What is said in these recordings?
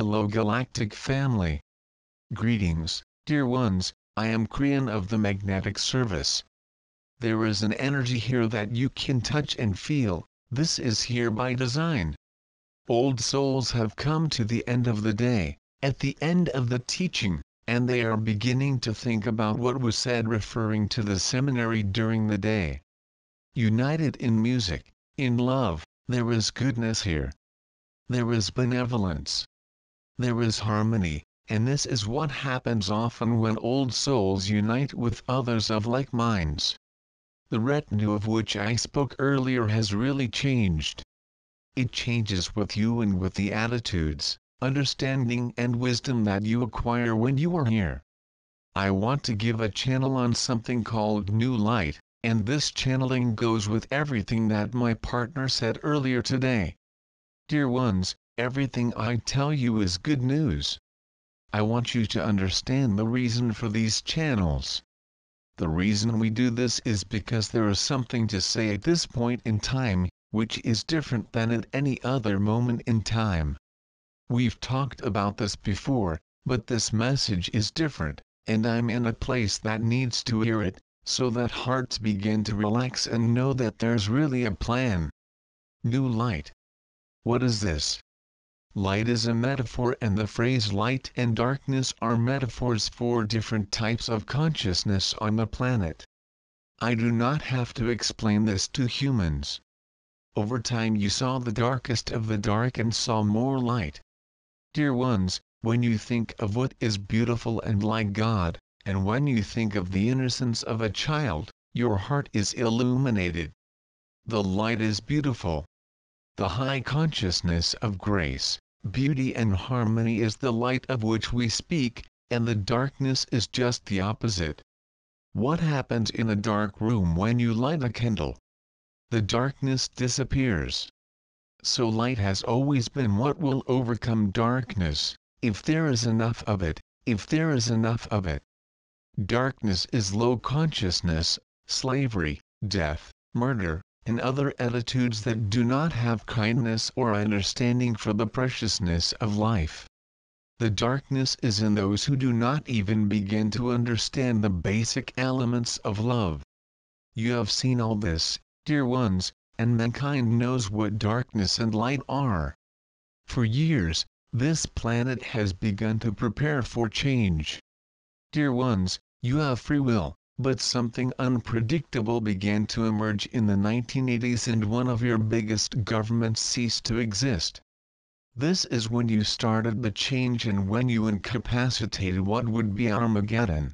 Hello Galactic family. Greetings, dear ones, I am Krian of the Magnetic Service. There is an energy here that you can touch and feel. This is here by design. Old souls have come to the end of the day, at the end of the teaching, and they are beginning to think about what was said referring to the seminary during the day. United in music, in love, there is goodness here. There is benevolence. There is harmony, and this is what happens often when old souls unite with others of like minds. The retinue of which I spoke earlier has really changed. It changes with you and with the attitudes, understanding and wisdom that you acquire when you are here. I want to give a channel on something called New Light, and this channeling goes with everything that my partner said earlier today. Dear ones, everything I tell you is good news. I want you to understand the reason for these channels. The reason we do this is because there is something to say at this point in time, which is different than at any other moment in time. We've talked about this before, but this message is different, and I'm in a place that needs to hear it, so that hearts begin to relax and know that there's really a plan. New light. What is this? Light is a metaphor, and the phrase light and darkness are metaphors for different types of consciousness on the planet. I do not have to explain this to humans. Over time you saw the darkest of the dark and saw more light. Dear ones, when you think of what is beautiful and like God, and when you think of the innocence of a child, your heart is illuminated. The light is beautiful. The high consciousness of grace, beauty and harmony is the light of which we speak, and the darkness is just the opposite. What happens in a dark room when you light a candle? The darkness disappears. So light has always been what will overcome darkness, if there is enough of it, if there is enough of it. Darkness is low consciousness, slavery, death, murder, and other attitudes that do not have kindness or understanding for the preciousness of life. The darkness is in those who do not even begin to understand the basic elements of love. You have seen all this, dear ones, and mankind knows what darkness and light are. For years, this planet has begun to prepare for change. Dear ones, you have free will. But something unpredictable began to emerge in the 1980s, and one of your biggest governments ceased to exist. This is when you started the change and when you incapacitated what would be Armageddon.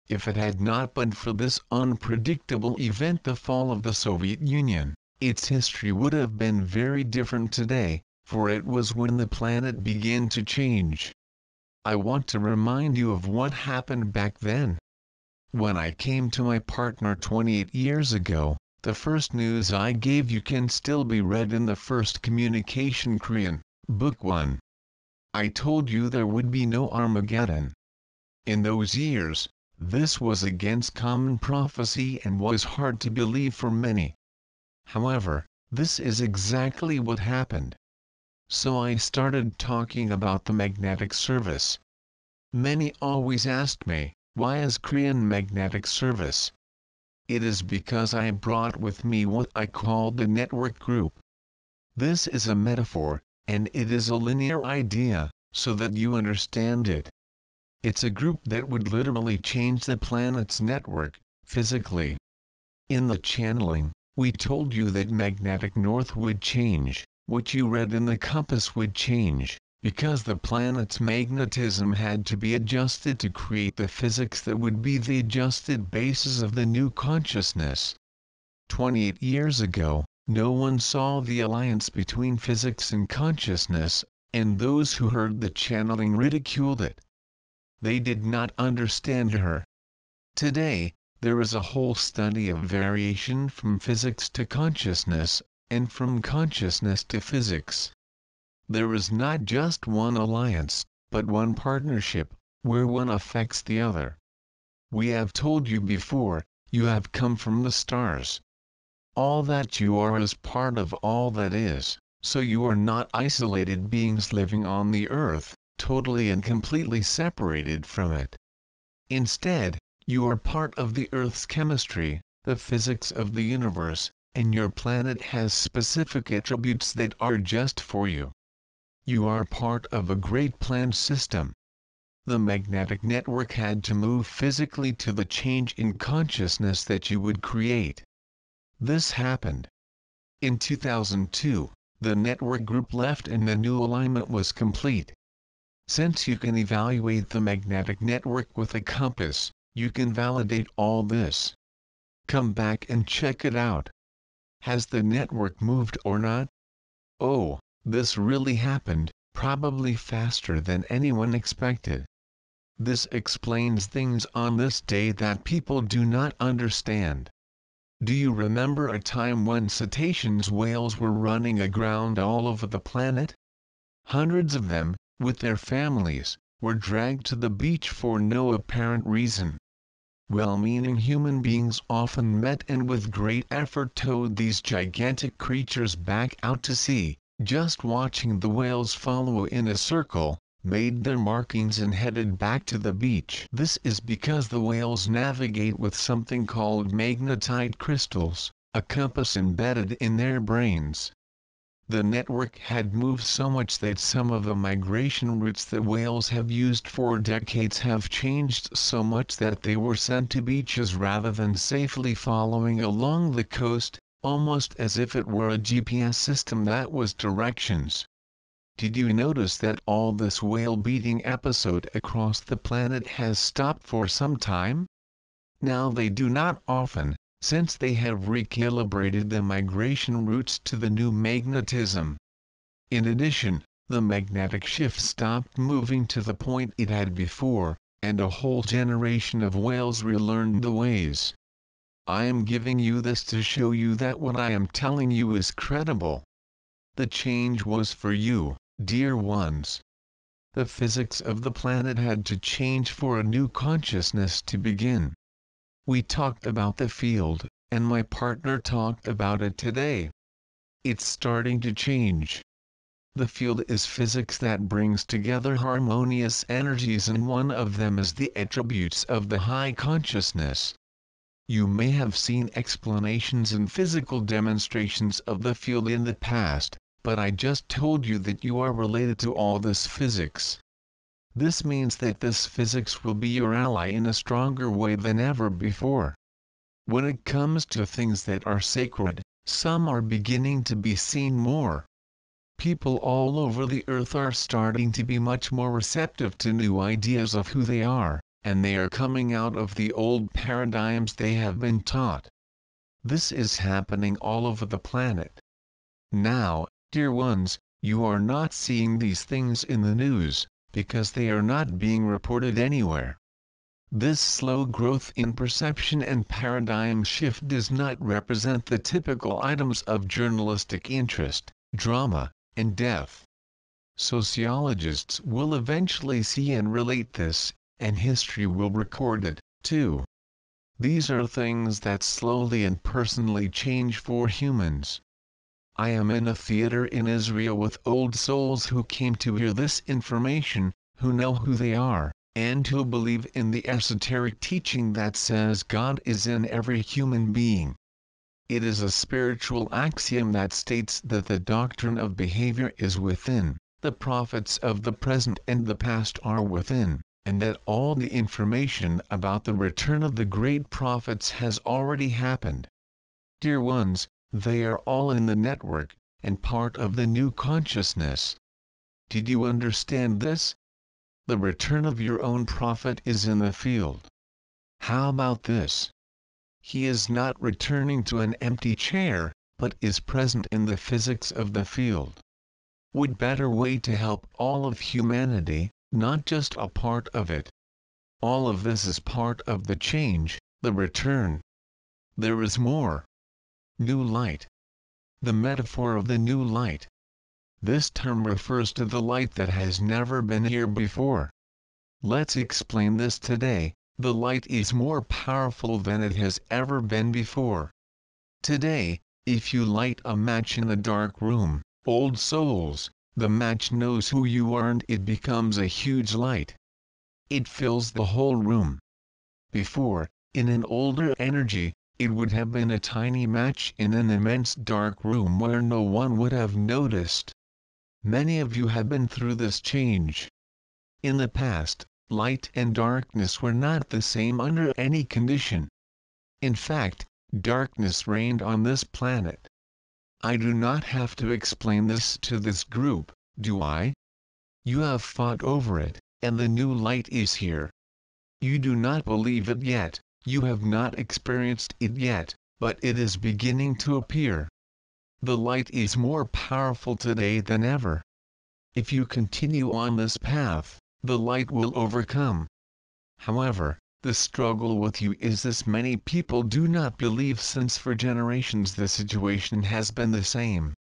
If it had not been for this unpredictable event, the fall of the Soviet Union, its history would have been very different today, for it was when the planet began to change. I want to remind you of what happened back then. When I came to my partner 28 years ago, the first news I gave you can still be read in the First Communication Korean, Book 1. I told you there would be no Armageddon. In those years, this was against common prophecy and was hard to believe for many. However, this is exactly what happened. So I started talking about the magnetic service. Many always asked me, why is Korean magnetic service? It is because I brought with me what I call the network group. This is a metaphor, and it is a linear idea, so that you understand it. It's a group that would literally change the planet's network, physically. In the channeling, we told you that magnetic north would change, what you read in the compass would change, because the planet's magnetism had to be adjusted to create the physics that would be the adjusted basis of the new consciousness. 28 years ago, no one saw the alliance between physics and consciousness, and those who heard the channeling ridiculed it. They did not understand her. Today, there is a whole study of variation from physics to consciousness, and from consciousness to physics. There is not just one alliance, but one partnership, where one affects the other. We have told you before, you have come from the stars. All that you are is part of all that is. So you are not isolated beings living on the earth, totally and completely separated from it. Instead, you are part of the Earth's chemistry, the physics of the universe, and your planet has specific attributes that are just for you. You are part of a great planned system. The magnetic network had to move physically to the change in consciousness that you would create. This happened. In 2002, the network group left and the new alignment was complete. Since you can evaluate the magnetic network with a compass, you can validate all this. Come back and check it out. Has the network moved or not? Oh, this really happened, probably faster than anyone expected. This explains things on this day that people do not understand. Do you remember a time when cetaceans whales were running aground all over the planet? Hundreds of them, with their families, were dragged to the beach for no apparent reason. Well-meaning human beings often met and with great effort towed these gigantic creatures back out to sea, just watching the whales follow in a circle, made their markings and headed back to the beach. This is because the whales navigate with something called magnetite crystals, a compass embedded in their brains. The network had moved so much that some of the migration routes that whales have used for decades have changed so much that they were sent to beaches rather than safely following along the coast, almost as if it were a GPS system that was directions. Did you notice that all this whale-beating episode across the planet has stopped for some time? Now they do not often, since they have recalibrated the migration routes to the new magnetism. In addition, the magnetic shift stopped moving to the point it had before, and a whole generation of whales relearned the ways. I am giving you this to show you that what I am telling you is credible. The change was for you, dear ones. The physics of the planet had to change for a new consciousness to begin. We talked about the field, and my partner talked about it today. It's starting to change. The field is physics that brings together harmonious energies, and one of them is the attributes of the high consciousness. You may have seen explanations and physical demonstrations of the field in the past, but I just told you that you are related to all this physics. This means that this physics will be your ally in a stronger way than ever before. When it comes to things that are sacred, some are beginning to be seen more. People all over the earth are starting to be much more receptive to new ideas of who they are, and they are coming out of the old paradigms they have been taught. This is happening all over the planet. Now, dear ones, you are not seeing these things in the news, because they are not being reported anywhere. This slow growth in perception and paradigm shift does not represent the typical items of journalistic interest, drama, and death. Sociologists will eventually see and relate this, and history will record it, too. These are things that slowly and personally change for humans. I am in a theater in Israel with old souls who came to hear this information, who know who they are, and who believe in the esoteric teaching that says God is in every human being. It is a spiritual axiom that states that the doctrine of behavior is within, the prophets of the present and the past are within, and that all the information about the return of the great prophets has already happened. Dear ones, they are all in the network, and part of the new consciousness. Did you understand this? The return of your own prophet is in the field. How about this? He is not returning to an empty chair, but is present in the physics of the field. What better way to help all of humanity, not just a part of it? All of this is part of the change, the return. There is more. New light. The metaphor of the new light. This term refers to the light that has never been here before. Let's explain this today. The light is more powerful than it has ever been before. Today, if you light a match in a dark room, Old souls, the match knows who you are and it becomes a huge light. It fills the whole room. Before, in an older energy, it would have been a tiny match in an immense dark room where no one would have noticed. Many of you have been through this change. In the past, light and darkness were not the same under any condition. In fact, darkness reigned on this planet. I do not have to explain this to this group, do I? You have fought over it, and the new light is here. You do not believe it yet, you have not experienced it yet, but it is beginning to appear. The light is more powerful today than ever. If you continue on this path, the light will overcome. However, the struggle with you is this: many people do not believe, since for generations the situation has been the same.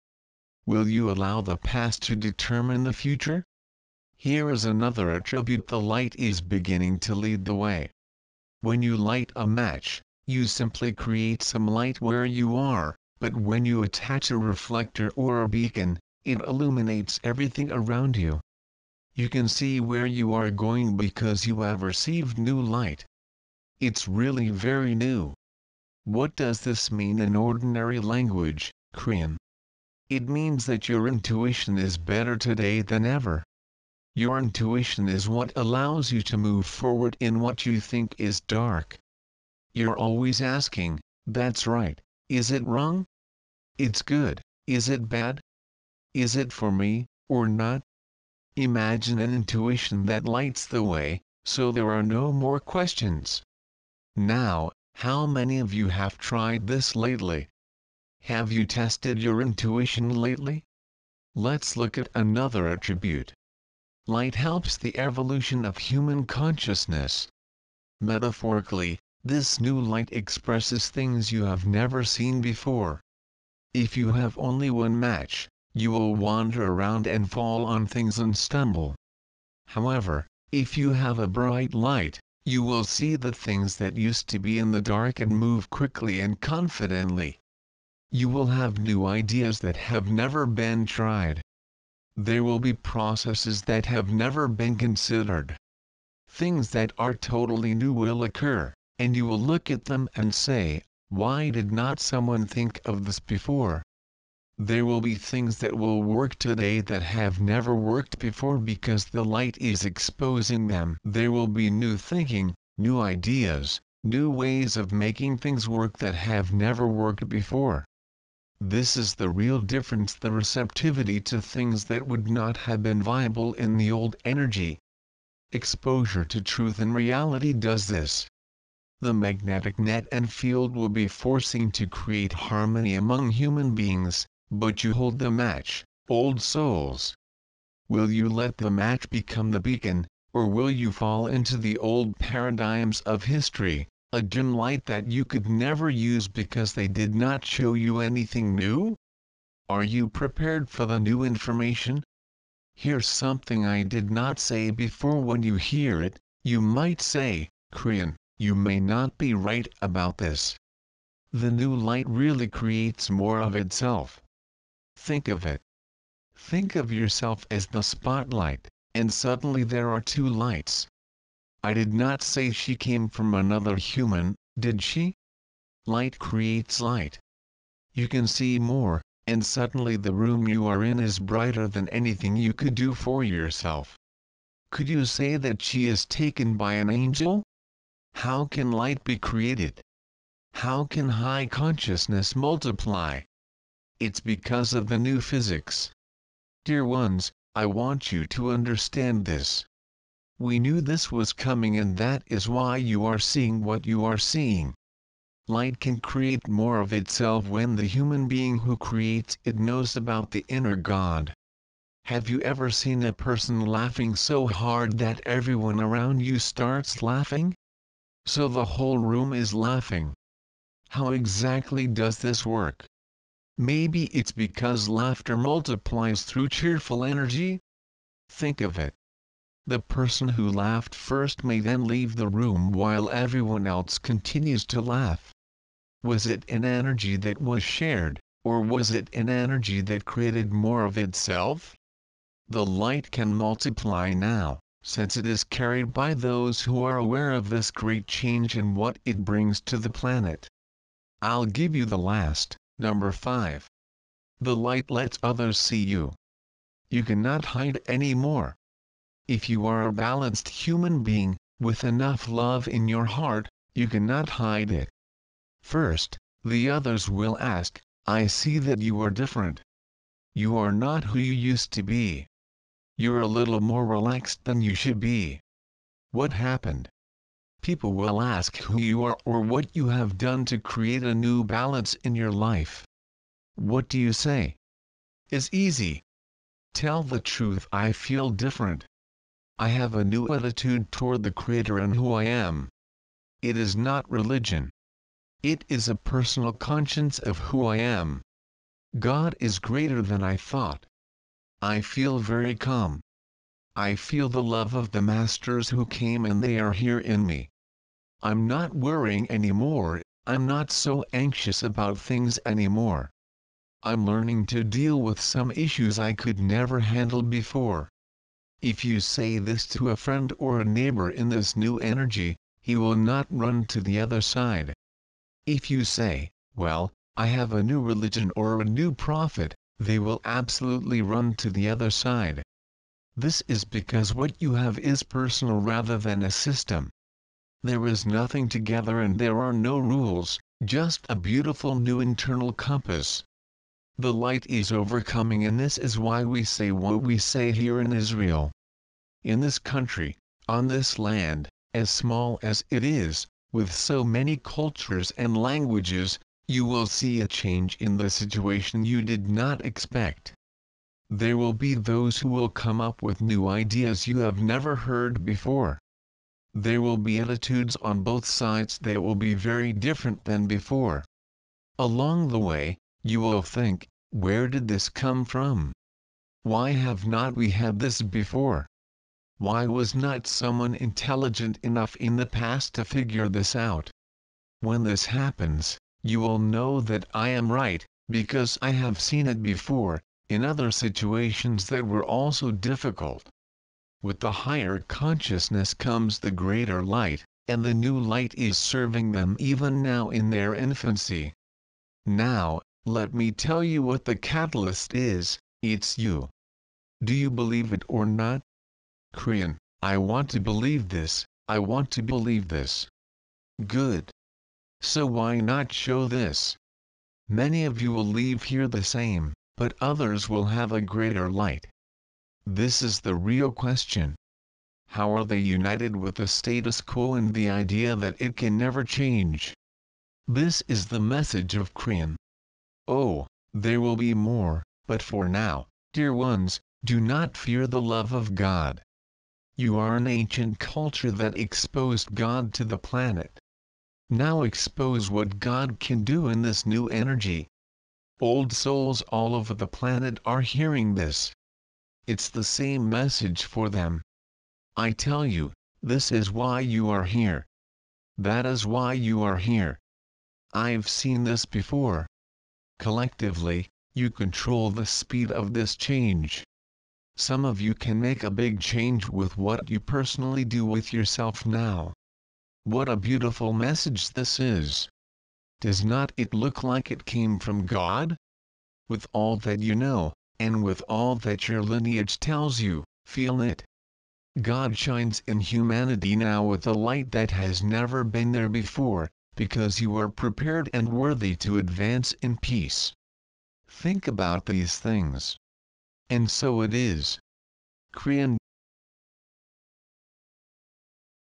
Will you allow the past to determine the future? Here is another attribute: the light is beginning to lead the way. When you light a match, you simply create some light where you are, but when you attach a reflector or a beacon, it illuminates everything around you. You can see where you are going because you have received new light. It's really very new. What does this mean in ordinary language, Korean? It means that your intuition is better today than ever. Your intuition is what allows you to move forward in what you think is dark. You're always asking, that's right, is it wrong? It's good, is it bad? Is it for me, or not? Imagine an intuition that lights the way, so there are no more questions. Now, how many of you have tried this lately? Have you tested your intuition lately? Let's look at another attribute. Light helps the evolution of human consciousness. Metaphorically, this new light expresses things you have never seen before. If you have only one match, you will wander around and fall on things and stumble. However, if you have a bright light, you will see the things that used to be in the dark and move quickly and confidently. You will have new ideas that have never been tried. There will be processes that have never been considered. Things that are totally new will occur, and you will look at them and say, why did not someone think of this before? There will be things that will work today that have never worked before because the light is exposing them. There will be new thinking, new ideas, new ways of making things work that have never worked before. This is the real difference: the receptivity to things that would not have been viable in the old energy. Exposure to truth and reality does this. The magnetic net and field will be forcing to create harmony among human beings, but you hold the match, old souls. Will you let the match become the beacon, or will you fall into the old paradigms of history, a dim light that you could never use because they did not show you anything new? Are you prepared for the new information? Here's something I did not say before. When you hear it, you might say, Korean, you may not be right about this. The new light really creates more of itself. Think of it. Think of yourself as the spotlight, and suddenly there are two lights. I did not say she came from another human, did she? Light creates light. You can see more, and suddenly the room you are in is brighter than anything you could do for yourself. Could you say that she is taken by an angel? How can light be created? How can high consciousness multiply? It's because of the new physics. Dear ones, I want you to understand this. We knew this was coming, and that is why you are seeing what you are seeing. Light can create more of itself when the human being who creates it knows about the inner God. Have you ever seen a person laughing so hard that everyone around you starts laughing? So the whole room is laughing. How exactly does this work? Maybe it's because laughter multiplies through cheerful energy? Think of it. The person who laughed first may then leave the room while everyone else continues to laugh. Was it an energy that was shared, or was it an energy that created more of itself? The light can multiply now, since it is carried by those who are aware of this great change and what it brings to the planet. I'll give you the last, number 5. The light lets others see you. You cannot hide anymore. If you are a balanced human being, with enough love in your heart, you cannot hide it. First, the others will ask, I see that you are different. You are not who you used to be. You're a little more relaxed than you should be. What happened? People will ask who you are or what you have done to create a new balance in your life. What do you say? It's easy. Tell the truth. I feel different. I have a new attitude toward the Creator and who I am. It is not religion. It is a personal conscience of who I am. God is greater than I thought. I feel very calm. I feel the love of the Masters who came and they are here in me. I'm not worrying anymore. I'm not so anxious about things anymore. I'm learning to deal with some issues I could never handle before. If you say this to a friend or a neighbor in this new energy, he will not run to the other side. If you say, well, I have a new religion or a new prophet, they will absolutely run to the other side. This is because what you have is personal rather than a system. There is nothing together and there are no rules, just a beautiful new internal compass. The light is overcoming, and this is why we say what we say here in Israel. In this country, on this land, as small as it is, with so many cultures and languages, you will see a change in the situation you did not expect. There will be those who will come up with new ideas you have never heard before. There will be attitudes on both sides that will be very different than before. Along the way, you will think, where did this come from? Why have not we had this before? Why was not someone intelligent enough in the past to figure this out? When this happens, you will know that I am right, because I have seen it before, in other situations that were also difficult. With the higher consciousness comes the greater light, and the new light is serving them even now in their infancy. Now, let me tell you what the catalyst is. It's you. Do you believe it or not? Korean, I want to believe this, I want to believe this. Good. So why not show this? Many of you will leave here the same, but others will have a greater light. This is the real question. How are they united with the status quo and the idea that it can never change? This is the message of Korean. Oh, there will be more, but for now, dear ones, do not fear the love of God. You are an ancient culture that exposed God to the planet. Now expose what God can do in this new energy. Old souls all over the planet are hearing this. It's the same message for them. I tell you, this is why you are here. That is why you are here. I've seen this before. Collectively, you control the speed of this change. Some of you can make a big change with what you personally do with yourself now. What a beautiful message this is. Does not it look like it came from God? With all that you know, and with all that your lineage tells you, feel it. God shines in humanity now with a light that has never been there before, because you are prepared and worthy to advance in peace. Think about these things. And so it is. Korean,